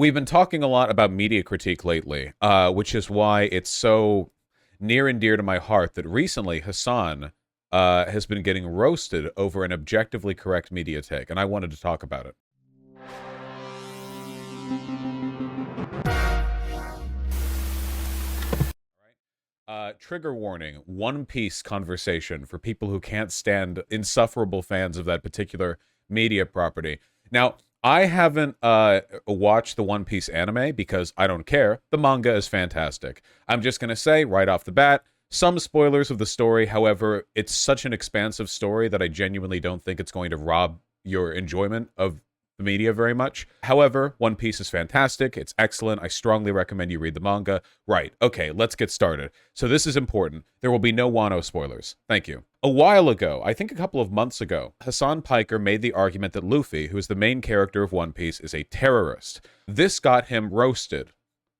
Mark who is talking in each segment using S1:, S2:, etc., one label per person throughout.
S1: We've been talking a lot about media critique lately, which is why it's so near and dear to my heart that recently Hasan has been getting roasted over an objectively correct media take, and I wanted to talk about it. Trigger warning, One Piece conversation for people who can't stand insufferable fans of that particular media property. Now, I haven't watched the One Piece anime because I don't care. The manga is fantastic. I'm just going to say right off the bat, some spoilers of the story. However, it's such an expansive story that I genuinely don't think it's going to rob your enjoyment of the media very much. However, One Piece is fantastic. It's excellent. I strongly recommend you read the manga. Right. Okay, let's get started. So this is important. There will be no Wano spoilers. Thank you. A while ago, I think a couple of months ago, Hasan Piker made the argument that Luffy, who is the main character of One Piece, is a terrorist. This got him roasted.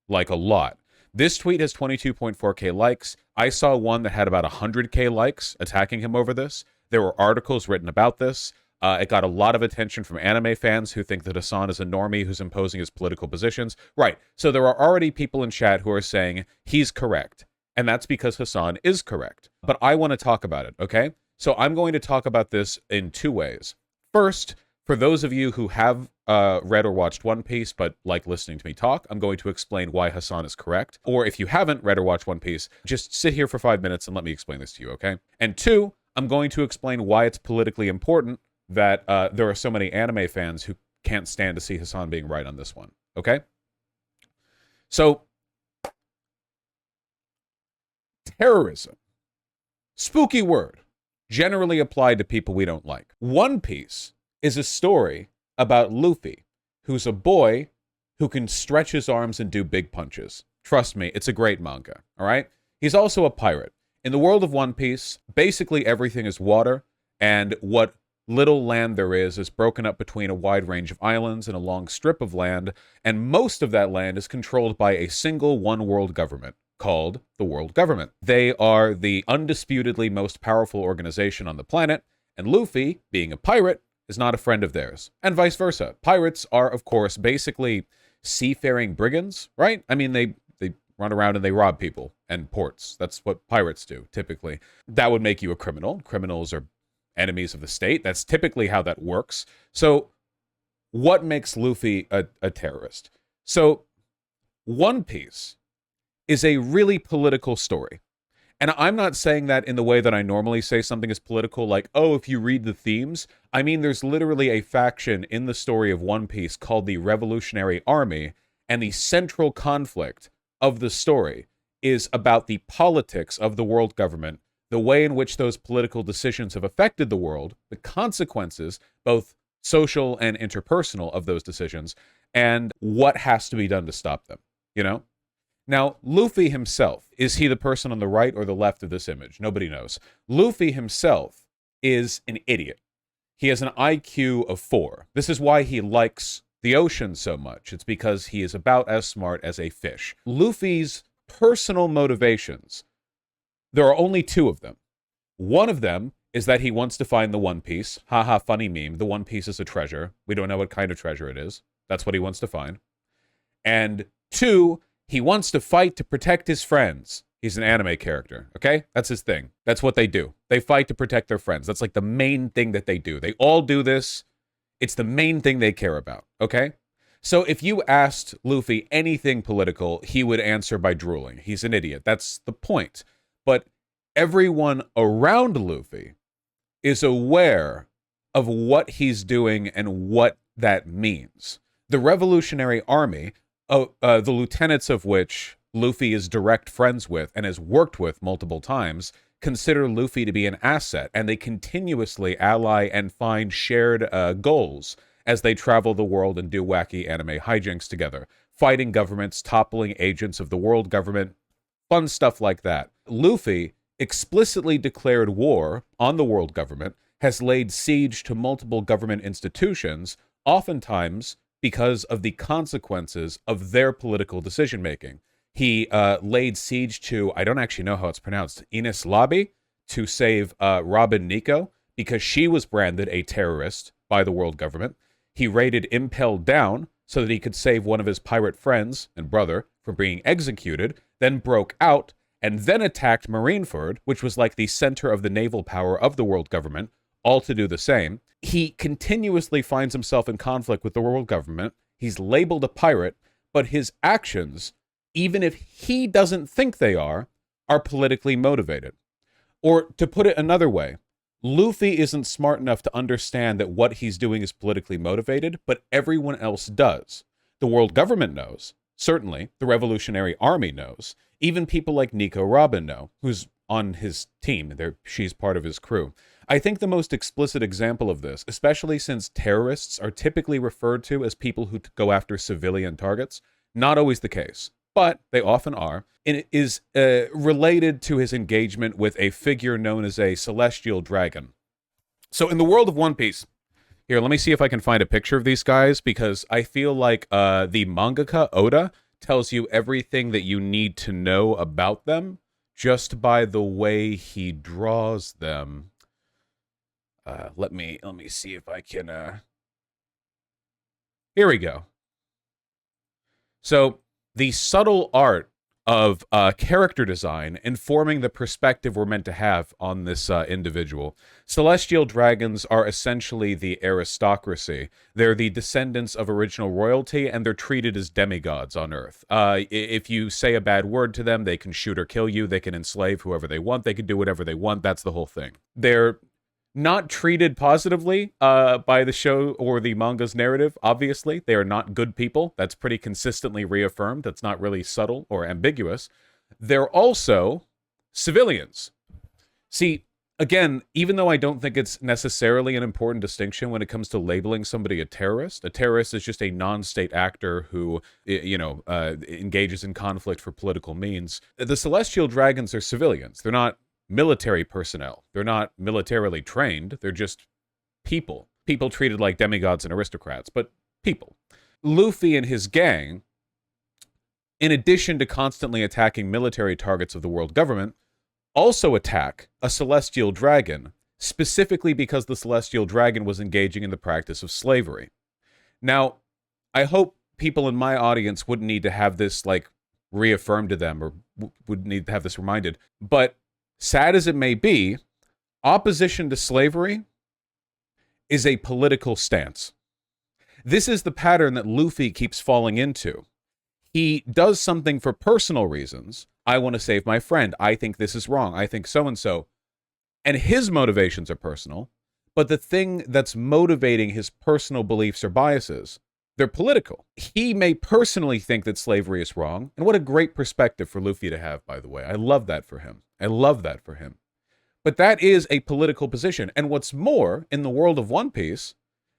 S1: Like a lot. This tweet has 22.4k likes. I saw one that had about 100k likes attacking him over this. There were articles written about this. It got a lot of attention from anime fans who think that Hasan is a normie who's imposing his political positions. Right, so there are already people in chat who are saying he's correct, and that's because Hasan is correct. But I want to talk about it, okay? So I'm going to talk about this in two ways. First, for those of you who have read or watched One Piece but like listening to me talk, I'm going to explain why Hasan is correct. Or if you haven't read or watched One Piece, just sit here for 5 minutes and let me explain this to you, okay? And two, I'm going to explain why it's politically important that there are so many anime fans who can't stand to see Hasan being right on this one, okay? So, terrorism. Spooky word. Generally applied to people we don't like. One Piece is a story about Luffy, who's a boy who can stretch his arms and do big punches. Trust me, it's a great manga, all right? He's also a pirate. In the world of One Piece, basically everything is water, and what little land there is broken up between a wide range of islands and a long strip of land, and most of that land is controlled by a single one-world government called the World Government. They are the undisputedly most powerful organization on the planet, and Luffy, being a pirate, is not a friend of theirs, and vice versa. Pirates are, of course, basically seafaring brigands, right? I mean, they run around and they rob people and ports. That's what pirates do, typically. That would make you a criminal. Criminals are enemies of the state. That's typically how that works. So what makes Luffy a terrorist? So One Piece is a really political story. And I'm not saying that in the way that I normally say something is political, like, oh, if you read the themes. I mean, there's literally a faction in the story of One Piece called the Revolutionary Army, and the central conflict of the story is about the politics of the world government, the way in which those political decisions have affected the world, the consequences, both social and interpersonal, of those decisions, and what has to be done to stop them, you know? Now, Luffy himself, is he the person on the right or the left of this image? Nobody knows. Luffy himself is an idiot. He has an IQ of 4. This is why he likes the ocean so much. It's because he is about as smart as a fish. Luffy's personal motivations, there are only two of them. One of them is that he wants to find the One Piece. Haha, funny meme. The One Piece is a treasure. We don't know what kind of treasure it is. That's what he wants to find. And two, he wants to fight to protect his friends. He's an anime character, okay? That's his thing. That's what they do. They fight to protect their friends. That's like the main thing that they do. They all do this. It's the main thing they care about, okay? So if you asked Luffy anything political, he would answer by drooling. He's an idiot. That's the point. But everyone around Luffy is aware of what he's doing and what that means. The Revolutionary Army, the lieutenants of which Luffy is direct friends with and has worked with multiple times, consider Luffy to be an asset, and they continuously ally and find shared goals as they travel the world and do wacky anime hijinks together, fighting governments, toppling agents of the world government, fun stuff like that. Luffy explicitly declared war on the world government, has laid siege to multiple government institutions, oftentimes because of the consequences of their political decision-making. He laid siege to, I don't actually know how it's pronounced, Ines Lobby, to save Robin Nico, because she was branded a terrorist by the world government. He raided Impel Down, so that he could save one of his pirate friends and brother from being executed, then broke out, and then attacked Marineford, which was like the center of the naval power of the world government, all to do the same. He continuously finds himself in conflict with the world government. He's labeled a pirate, but his actions, even if he doesn't think they are politically motivated. Or to put it another way, Luffy isn't smart enough to understand that what he's doing is politically motivated, but everyone else does. The world government knows. Certainly, the Revolutionary Army knows. Even people like Nico Robin know, who's on his team. She's part of his crew. I think the most explicit example of this, especially since terrorists are typically referred to as people who go after civilian targets, not always the case, but they often are, and it is related to his engagement with a figure known as a celestial dragon. So in the world of One Piece, here, let me see if I can find a picture of these guys, because I feel like the mangaka Oda tells you everything that you need to know about them just by the way he draws them. Let me see if I can. Here we go. So the subtle art of character design informing the perspective we're meant to have on this individual. Celestial dragons are essentially the aristocracy. They're the descendants of original royalty, and they're treated as demigods on Earth. If you say a bad word to them, they can shoot or kill you. They can enslave whoever they want. They can do whatever they want. That's the whole thing. They're not treated positively by the show or the manga's narrative, obviously. They are not good people. That's pretty consistently reaffirmed. That's not really subtle or ambiguous. They're also civilians. See, again, even though I don't think it's necessarily an important distinction when it comes to labeling somebody a terrorist is just a non-state actor who, engages in conflict for political means. The Celestial Dragons are civilians. They're not military personnel. They're not militarily trained. They're just people. People treated like demigods and aristocrats, but people. Luffy and his gang, in addition to constantly attacking military targets of the world government, also attack a celestial dragon, specifically because the celestial dragon was engaging in the practice of slavery. Now, I hope people in my audience wouldn't need to have this, reaffirmed to them, or would need to have this reminded, but sad as it may be, opposition to slavery is a political stance. This is the pattern that Luffy keeps falling into. He does something for personal reasons. I want to save my friend. I think this is wrong. I think so-and-so. And his motivations are personal, but the thing that's motivating his personal beliefs or biases, they're political. He may personally think that slavery is wrong, and what a great perspective for Luffy to have, by the way. I love that for him. I love that for him. But that is a political position. And what's more, in the world of One Piece,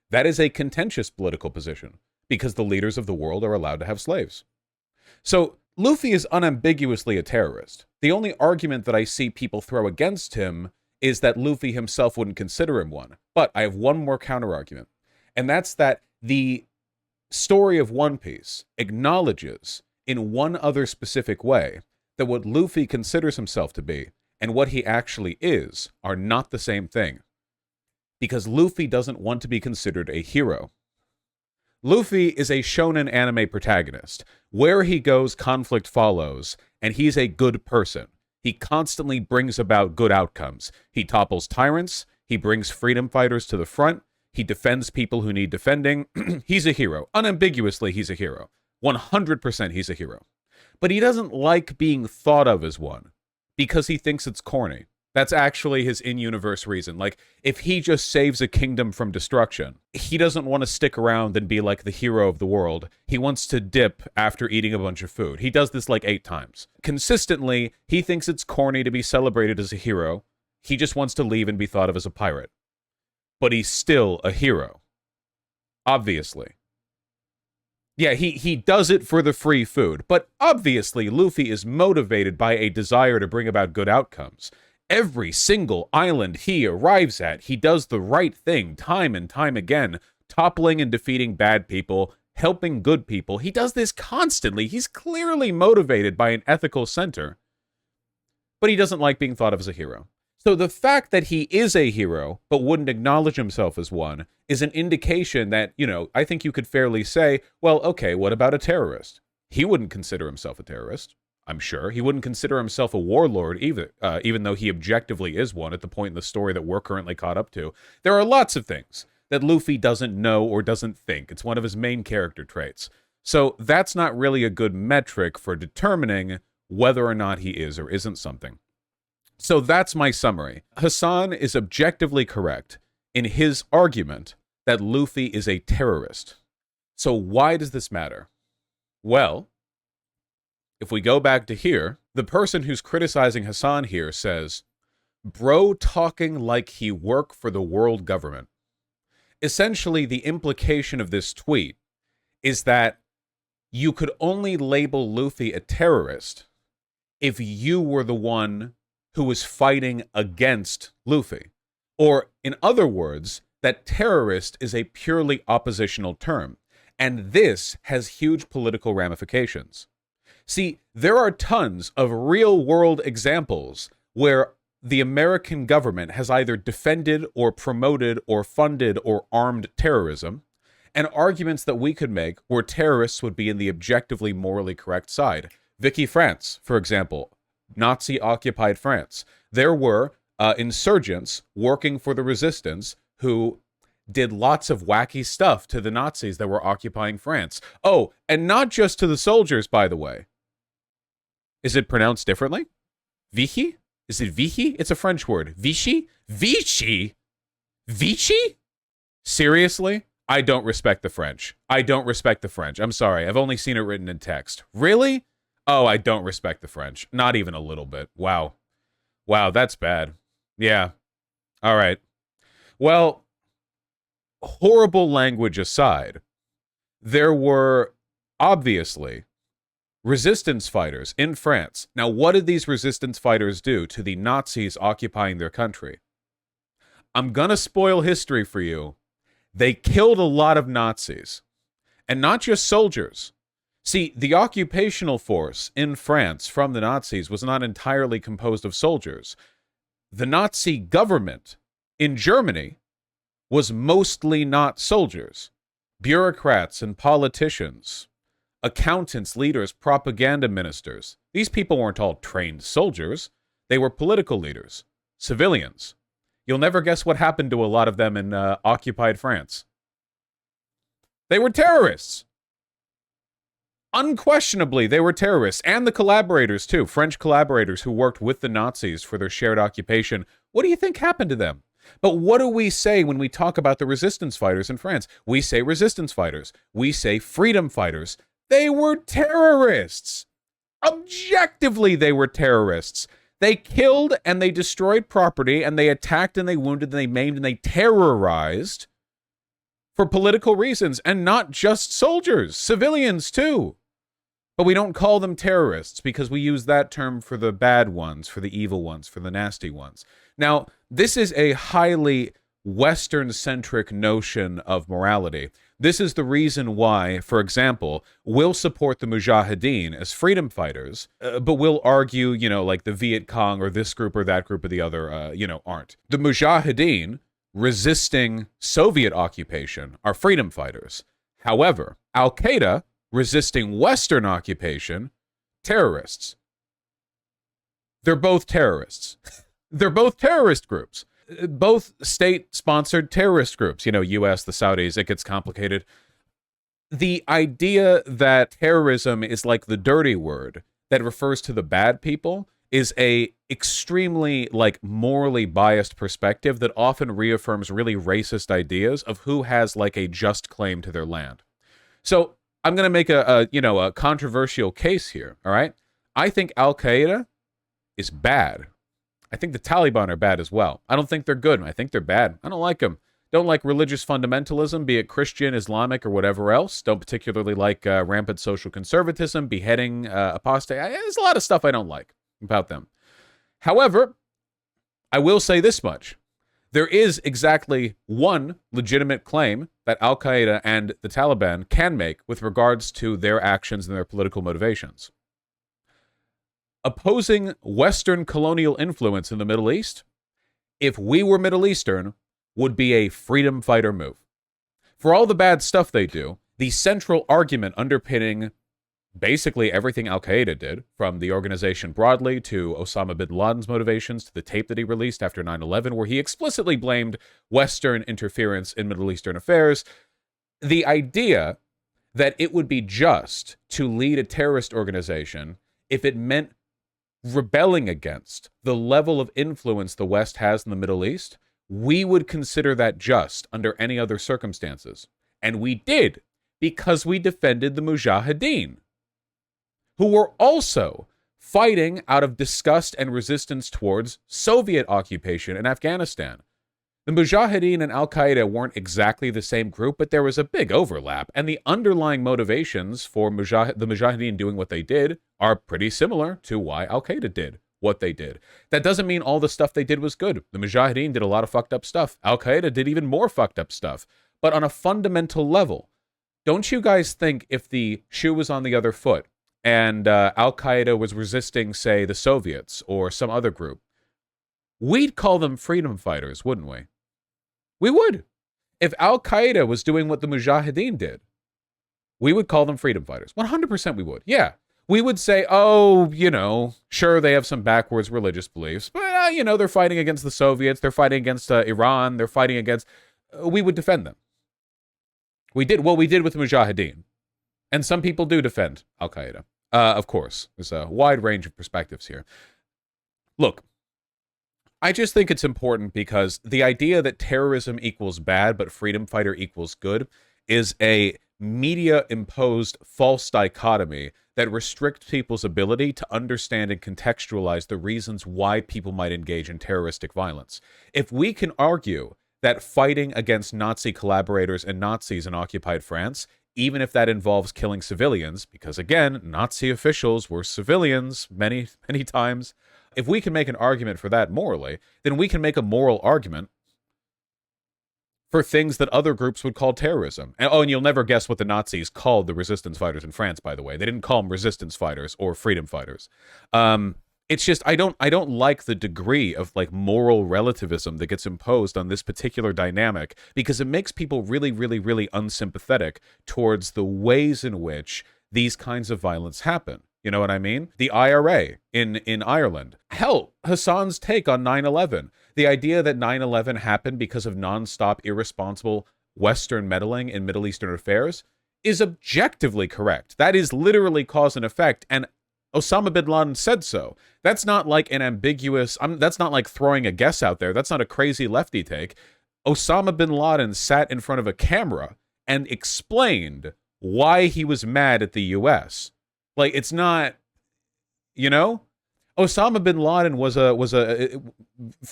S1: that is a contentious political position, because the leaders of the world are allowed to have slaves. So Luffy is unambiguously a terrorist. The only argument that I see people throw against him is that Luffy himself wouldn't consider him one. But I have one more counter-argument, and that's that the story of One Piece acknowledges in one other specific way that what Luffy considers himself to be and what he actually is are not the same thing. Because Luffy doesn't want to be considered a hero. Luffy is a shonen anime protagonist. Where he goes, conflict follows, and he's a good person. He constantly brings about good outcomes. He topples tyrants, he brings freedom fighters to the front, he defends people who need defending. He's a hero. Unambiguously, he's a hero. 100% he's a hero. But he doesn't like being thought of as one, because he thinks it's corny. That's actually his in-universe reason. If he just saves a kingdom from destruction, he doesn't want to stick around and be like the hero of the world. He wants to dip after eating a bunch of food. He does this 8 times. Consistently, he thinks it's corny to be celebrated as a hero. He just wants to leave and be thought of as a pirate. But he's still a hero. Obviously. Yeah, he does it for the free food, but obviously Luffy is motivated by a desire to bring about good outcomes. Every single island he arrives at, he does the right thing time and time again, toppling and defeating bad people, helping good people. He does this constantly. He's clearly motivated by an ethical center, but he doesn't like being thought of as a hero. So the fact that he is a hero, but wouldn't acknowledge himself as one, is an indication that, I think you could fairly say, well, okay, what about a terrorist? He wouldn't consider himself a terrorist, I'm sure. He wouldn't consider himself a warlord either, even though he objectively is one at the point in the story that we're currently caught up to. There are lots of things that Luffy doesn't know or doesn't think. It's one of his main character traits. So that's not really a good metric for determining whether or not he is or isn't something. So that's my summary. Hasan is objectively correct in his argument that Luffy is a terrorist. So why does this matter? Well, if we go back to here, the person who's criticizing Hasan here says, bro talking like he work for the world government. Essentially, the implication of this tweet is that you could only label Luffy a terrorist if you were the one who was fighting against Luffy. Or, in other words, that terrorist is a purely oppositional term. And this has huge political ramifications. See, there are tons of real-world examples where the American government has either defended or promoted or funded or armed terrorism, and arguments that we could make where terrorists would be in the objectively morally correct side. Vicky France, for example, Nazi-occupied France. There were insurgents working for the resistance who did lots of wacky stuff to the Nazis that were occupying France. Oh, and not just to the soldiers, by the way. Is it pronounced differently? Vichy? Is it Vichy? It's a French word. Vichy? Vichy? Vichy? Seriously? I don't respect the French. I don't respect the French. I'm sorry. I've only seen it written in text. Really? Oh, I don't respect the French. Not even a little bit. Wow. Wow, that's bad. Yeah. All right. Well, horrible language aside, there were obviously resistance fighters in France. Now, what did these resistance fighters do to the Nazis occupying their country? I'm gonna spoil history for you. They killed a lot of Nazis. And not just soldiers. See, the occupational force in France from the Nazis was not entirely composed of soldiers. The Nazi government in Germany was mostly not soldiers. Bureaucrats and politicians, accountants, leaders, propaganda ministers. These people weren't all trained soldiers. They were political leaders, civilians. You'll never guess what happened to a lot of them in occupied France. They were terrorists. Unquestionably, they were terrorists, and the collaborators, too, French collaborators who worked with the Nazis for their shared occupation. What do you think happened to them? But what do we say when we talk about the resistance fighters in France? We say resistance fighters. We say freedom fighters. They were terrorists. Objectively, they were terrorists. They killed and they destroyed property, and they attacked and they wounded and they maimed and they terrorized for political reasons, and not just soldiers, civilians too. But we don't call them terrorists because we use that term for the bad ones, for the evil ones, for the nasty ones. Now, this is a highly Western-centric notion of morality. This is the reason why, for example, we'll support the Mujahideen as freedom fighters, but we'll argue, like the Viet Cong or this group or that group or the other, aren't. The Mujahideen resisting Soviet occupation are freedom fighters. However, Al-Qaeda resisting Western occupation, terrorists. They're both terrorists. They're both terrorist groups. Both state-sponsored terrorist groups. U.S., the Saudis, it gets complicated. The idea that terrorism is like the dirty word that refers to the bad people is a extremely, morally biased perspective that often reaffirms really racist ideas of who has, a just claim to their land. So I'm going to make a controversial case here, all right? I think Al-Qaeda is bad. I think the Taliban are bad as well. I don't think they're good. I think they're bad. I don't like them. Don't like religious fundamentalism, be it Christian, Islamic, or whatever else. Don't particularly like rampant social conservatism, beheading, apostate. There's a lot of stuff I don't like about them. However, I will say this much. There is exactly one legitimate claim that Al-Qaeda and the Taliban can make with regards to their actions and their political motivations. Opposing Western colonial influence in the Middle East if we were Middle Eastern, would be a freedom fighter move. For all the bad stuff they do, the central argument underpinning basically everything Al-Qaeda did, from the organization broadly to Osama bin Laden's motivations to the tape that he released after 9/11, where he explicitly blamed Western interference in Middle Eastern affairs, the idea that it would be just to lead a terrorist organization if it meant rebelling against the level of influence the West has in the Middle East, we would consider that just under any other circumstances. And we did, because we defended the Mujahideen, who were also fighting out of disgust and resistance towards Soviet occupation in Afghanistan. The Mujahideen and Al-Qaeda weren't exactly the same group, but there was a big overlap, and the underlying motivations for the Mujahideen doing what they did are pretty similar to why Al-Qaeda did what they did. That doesn't mean all the stuff they did was good. The Mujahideen did a lot of fucked up stuff. Al-Qaeda did even more fucked up stuff. But on a fundamental level, don't you guys think if the shoe was on the other foot and Al-Qaeda was resisting, say, the Soviets or some other group, we'd call them freedom fighters, wouldn't we? We would. If Al-Qaeda was doing what the Mujahideen did, we would call them freedom fighters. 100% we would. Yeah. We would say, oh, sure, they have some backwards religious beliefs, but, they're fighting against the Soviets, they're fighting against Iran, they're fighting against... we would defend them. We did what we did with the Mujahideen. And some people do defend Al-Qaeda. Of course, there's a wide range of perspectives here. Look, I just think it's important because the idea that terrorism equals bad, but freedom fighter equals good is a media-imposed false dichotomy that restricts people's ability to understand and contextualize the reasons why people might engage in terroristic violence. If we can argue that fighting against Nazi collaborators and Nazis in occupied France, even if that involves killing civilians, because again, Nazi officials were civilians many, many times, if we can make an argument for that morally, then we can make a moral argument for things that other groups would call terrorism. And you'll never guess what the Nazis called the resistance fighters in France, by the way. They didn't call them resistance fighters or freedom fighters. It's just, I don't like the degree of moral relativism that gets imposed on this particular dynamic, because it makes people really, really, really unsympathetic towards the ways in which these kinds of violence happen. You know what I mean? The IRA in Ireland. Hell, Hasan's take on 9/11. The idea that 9/11 happened because of nonstop irresponsible Western meddling in Middle Eastern affairs is objectively correct. That is literally cause and effect, and Osama bin Laden said so. That's not like an ambiguous... that's not like throwing a guess out there. That's not a crazy lefty take. Osama bin Laden sat in front of a camera and explained why he was mad at the U.S., it's not, Osama bin Laden was a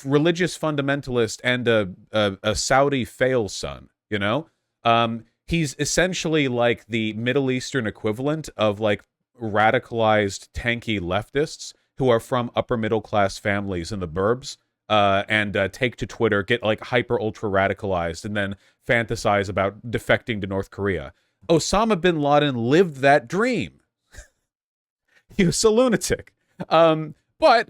S1: religious fundamentalist and a Saudi fail son, He's essentially like the Middle Eastern equivalent of radicalized tanky leftists who are from upper middle class families in the burbs and take to Twitter, get hyper ultra radicalized, and then fantasize about defecting to North Korea. Osama bin Laden lived that dream. He was a lunatic. But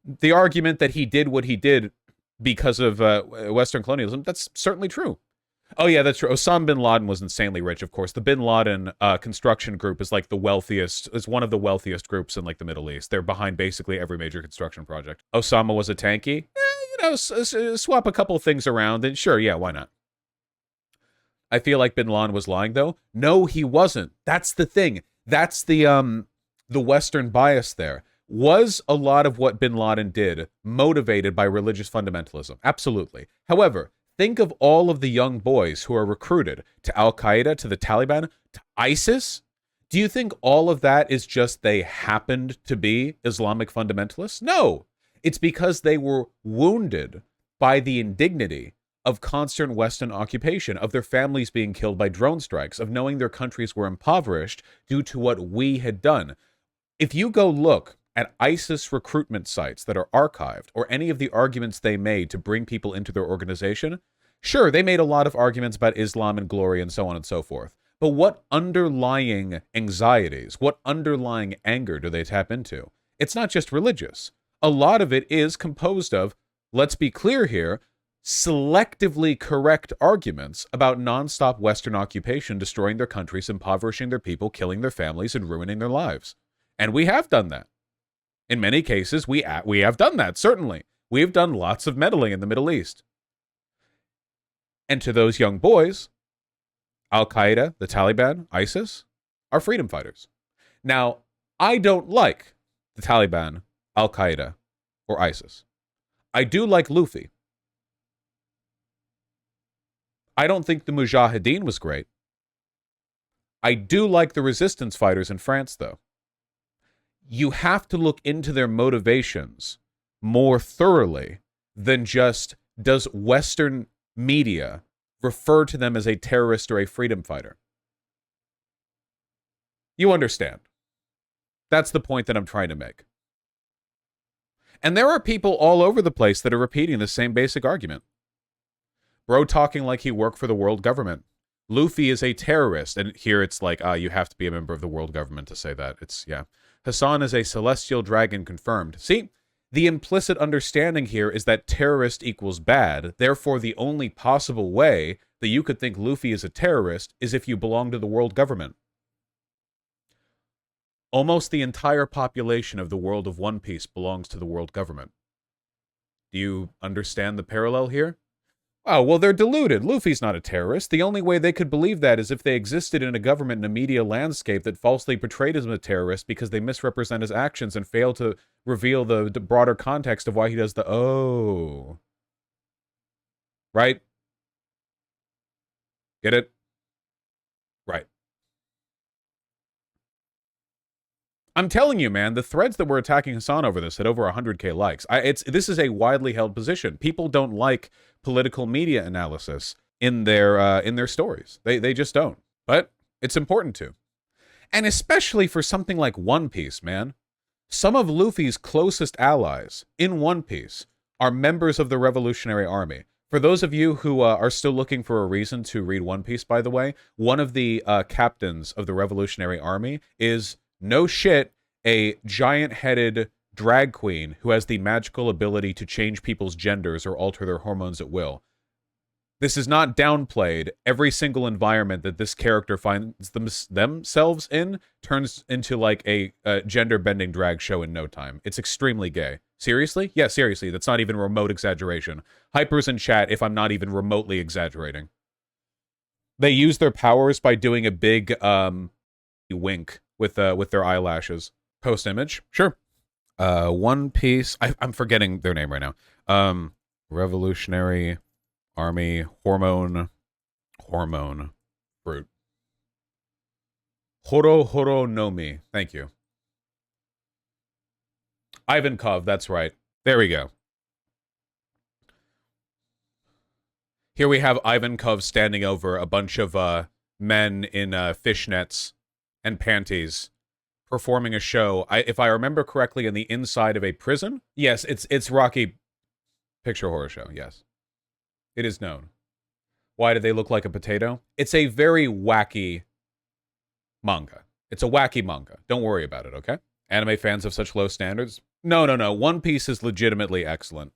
S1: the argument that he did what he did because of Western colonialism, that's certainly true. Oh, yeah, that's true. Osama bin Laden was insanely rich, of course. The bin Laden construction group is the wealthiest, is one of the wealthiest groups in the Middle East. They're behind basically every major construction project. Osama was a tanky. Swap a couple things around and sure, yeah, why not? I feel like bin Laden was lying, though. No, he wasn't. That's the thing. That's the Western bias there. Was a lot of what bin Laden did motivated by religious fundamentalism? Absolutely. However, think of all of the young boys who are recruited to Al-Qaeda, to the Taliban, to ISIS. Do you think all of that is just they happened to be Islamic fundamentalists? No. It's because they were wounded by the indignity of constant Western occupation, of their families being killed by drone strikes, of knowing their countries were impoverished due to what we had done. If you go look at ISIS recruitment sites that are archived, or any of the arguments they made to bring people into their organization, sure, they made a lot of arguments about Islam and glory and so on and so forth. But what underlying anxieties, what underlying anger do they tap into? It's not just religious. A lot of it is composed of let's be clear here, selectively correct arguments about nonstop Western occupation destroying their countries, impoverishing their people, killing their families, and ruining their lives. And we have done that. In many cases, we have done that, certainly. We've done lots of meddling in the Middle East. And to those young boys, Al-Qaeda, the Taliban, ISIS, are freedom fighters. Now, I don't like the Taliban, Al-Qaeda, or ISIS. I do like Luffy. I don't think the Mujahideen was great. I do like the resistance fighters in France, though. You have to look into their motivations more thoroughly than just, does Western media refer to them as a terrorist or a freedom fighter? You understand. That's the point that I'm trying to make. And there are people all over the place that are repeating the same basic argument. Bro talking like he worked for the world government. Luffy is a terrorist. And here it's like, you have to be a member of the world government to say that. It's, yeah. Hasan is a celestial dragon confirmed. See, the implicit understanding here is that terrorist equals bad. Therefore, the only possible way that you could think Luffy is a terrorist is if you belong to the world government. Almost the entire population of the world of One Piece belongs to the world government. Do you understand the parallel here? Oh, well, they're deluded. Luffy's not a terrorist. The only way they could believe that is if they existed in a government and a media landscape that falsely portrayed him as a terrorist because they misrepresent his actions and fail to reveal the broader context of why he does the oh. Right? Get it? Right. I'm telling you, man, the threads that were attacking Hasan over this had over 100K likes. This is a widely held position. People don't like political media analysis in their stories. They just don't. But it's important to. And especially for something like One Piece, man. Some of Luffy's closest allies in One Piece are members of the Revolutionary Army. For those of you who are still looking for a reason to read One Piece, by the way, one of the captains of the Revolutionary Army is, no shit, a giant-headed drag queen who has the magical ability to change people's genders or alter their hormones at will. This is not downplayed. Every single environment that this character finds themselves in turns into like a gender-bending drag show in no time. It's extremely gay. Seriously? Yeah, seriously. That's not even a remote exaggeration. Hypers in chat if I'm not even remotely exaggerating. They use their powers by doing a big wink with their eyelashes. Post image? Sure. One Piece. I'm forgetting their name right now. Revolutionary Army hormone fruit. Horo no Mi. Thank you. Ivankov, that's right. There we go. Here we have Ivankov standing over a bunch of men in fishnets and panties performing a show. If I remember correctly, in the inside of a prison. Yes, it's Rocky Picture Horror Show. Yes, it is known. Why do they look like a potato? It's a very wacky manga. It's a wacky manga. Don't worry about it, okay? Anime fans have such low standards. No. One Piece is legitimately excellent.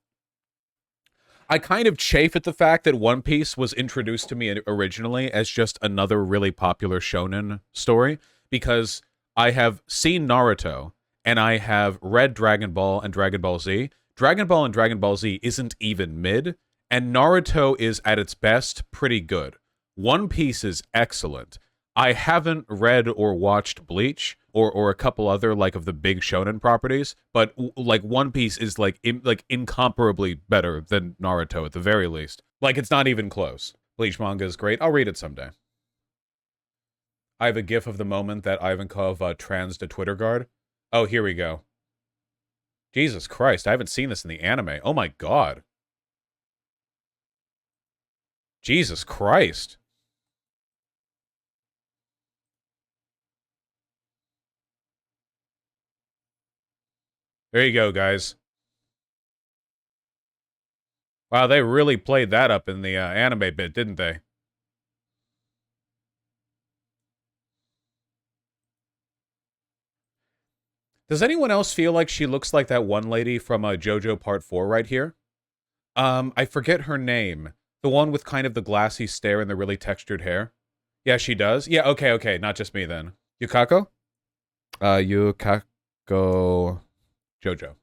S1: I kind of chafe at the fact that One Piece was introduced to me originally as just another really popular shonen story, because I have seen Naruto, and I have read Dragon Ball and Dragon Ball Z. Dragon Ball and Dragon Ball Z isn't even mid, and Naruto is, at its best, pretty good. One Piece is excellent. I haven't read or watched Bleach, or a couple other, like, of the big shonen properties, but, like, One Piece is, like, incomparably better than Naruto, at the very least. Like, it's not even close. Bleach manga is great. I'll read it someday. I have a gif of the moment that Ivankov transed a Twitter guard. Oh, here we go. Jesus Christ, I haven't seen this in the anime. Oh my god. Jesus Christ. There you go, guys. Wow, they really played that up in the anime bit, didn't they? Does anyone else feel like she looks like that one lady from JoJo Part 4 right here? I forget her name. The one with kind of the glassy stare and the really textured hair. Yeah, she does. Yeah, okay. Not just me then. Yukako? Yukako Jojo.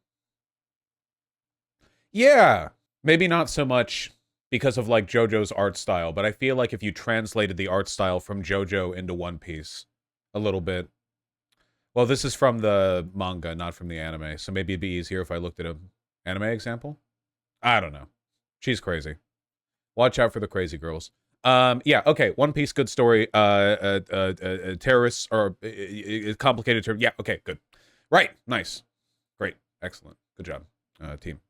S1: Yeah. Maybe not so much because of like JoJo's art style, but I feel like if you translated the art style from JoJo into One Piece a little bit. Well, this is from the manga, not from the anime, so maybe it'd be easier if I looked at an anime example. I don't know. She's crazy. Watch out for the crazy girls. Yeah, okay. One Piece, good story. Terrorists are complicated term. Yeah, okay, good. Right, nice. Great, excellent. Good job, team.